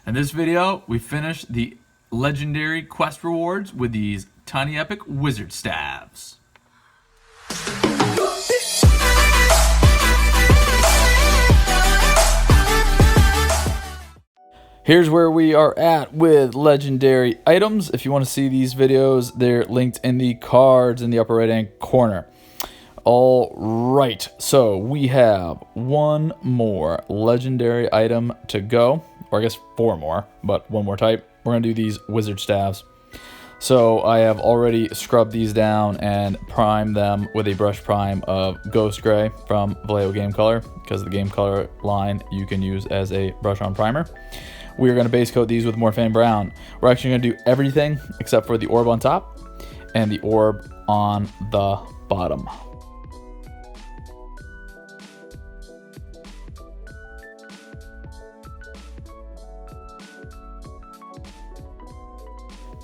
In this video, we finish the legendary quest rewards with these tiny epic wizard staves. Here's where we are at with legendary items. If you want to see these videos, they're linked in the cards in the upper right hand corner. All right, so we have one more legendary item to go, or I guess four more, but one more type. We're gonna do these wizard staves. So I have already scrubbed these down and primed them with a brush prime of Ghost Gray from Vallejo Game Color, because the Game Color line you can use as a brush on primer. We are going to base coat these with Morphine Brown. We're actually going to do everything except for the orb on top and the orb on the bottom.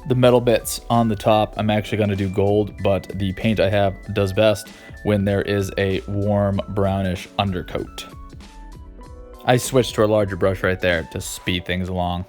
The metal bits on the top, I'm actually going to do gold, but the paint I have does best when there is a warm brownish undercoat. I switched to a larger brush right there to speed things along.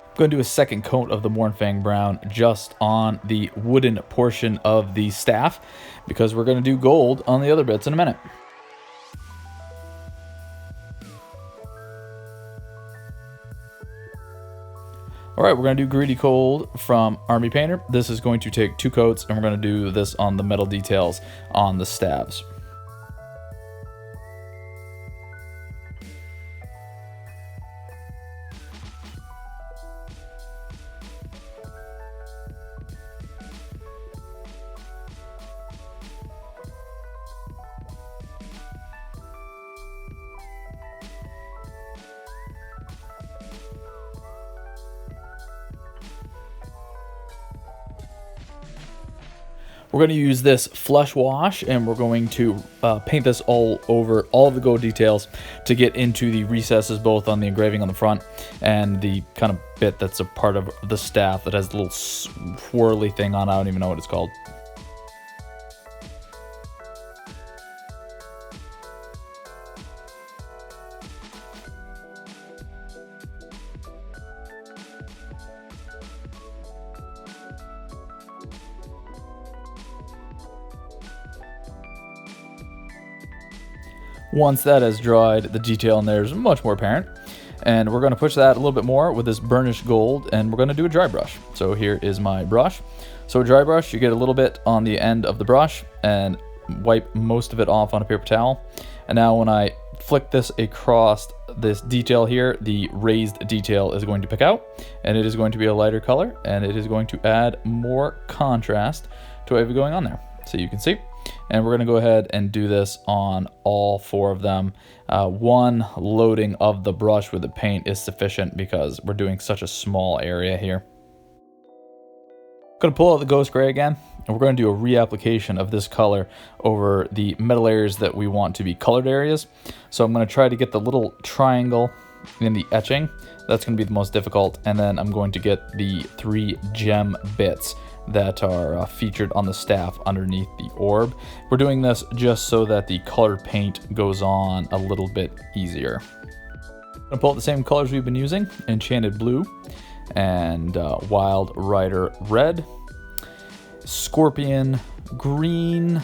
I'm going to do a second coat of the Morphine Brown just on the wooden portion of the staff, because we're going to do gold on the other bits in a minute. Alright, we're going to do Greedy Cold from Army Painter. This is going to take 2 coats, and we're going to do this on the metal details on the staves. We're going to use this flush wash, and we're going to paint this all over all of the gold details to get into the recesses, both on the engraving on the front and the kind of bit that's a part of the staff that has a little swirly thing on. I don't even know what it's called. Once that has dried, the detail in there is much more apparent. And we're going to push that a little bit more with this burnished gold, and we're going to do a dry brush. So here is my brush. So a dry brush, you get a little bit on the end of the brush and wipe most of it off on a paper towel. And now when I flick this across this detail here, the raised detail is going to pick out, and it is going to be a lighter color, and it is going to add more contrast to what I have going on there. So you can see. And we're going to go ahead and do this on all 4 of them. One loading of the brush with the paint is sufficient because we're doing such a small area here. I'm going to pull out the Ghost Gray again, and we're going to do a reapplication of this color over the metal areas that we want to be colored areas. So I'm going to try to get the little triangle in the etching. That's going to be the most difficult. And then I'm going to get the 3 gem bits that are featured on the staff underneath the orb. We're doing this just so that the colored paint goes on a little bit easier. I'm going to pull out the same colors we've been using: Enchanted Blue and Wild Rider Red, Scorpion Green,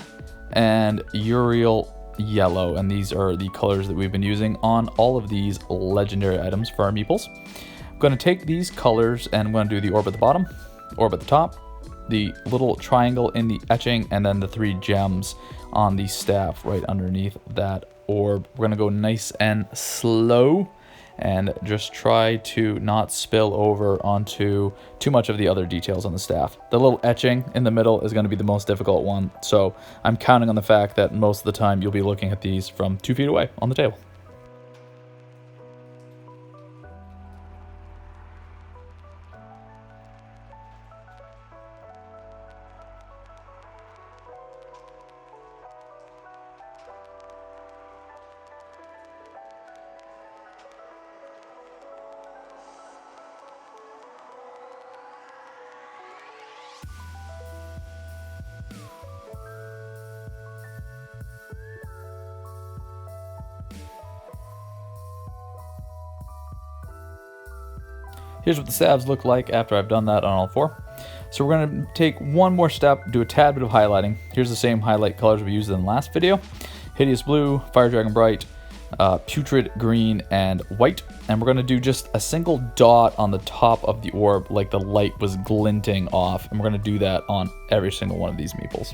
and Uriel Yellow. And these are the colors that we've been using on all of these legendary items for our meeples. I'm going to take these colors and I'm going to do the orb at the bottom, orb at the top, the little triangle in the etching, and then the 3 gems on the staff right underneath that orb. We're going to go nice and slow and just try to not spill over onto too much of the other details on the staff. The little etching in the middle is going to be the most difficult one, so I'm counting on the fact that most of the time you'll be looking at these from 2 feet away on the table. Here's what the salves look like after I've done that on all 4. So we're going to take one more step, do a tad bit of highlighting. Here's the same highlight colors we used in the last video. Hideous Blue, Fire Dragon Bright, Putrid Green, and White. And we're going to do just a single dot on the top of the orb like the light was glinting off. And we're going to do that on every single one of these meeples.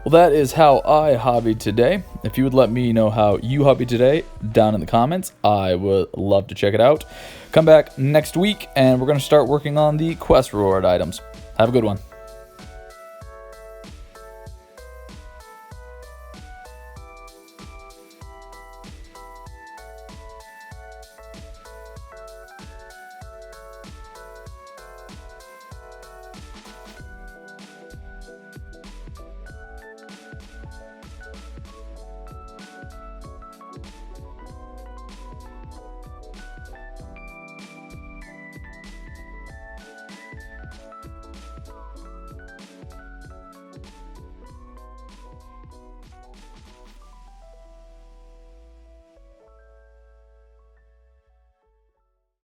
Well, that is how I hobbied today. If you would let me know how you hobbied today down in the comments, I would love to check it out. Come back next week, and we're going to start working on the quest reward items. Have a good one.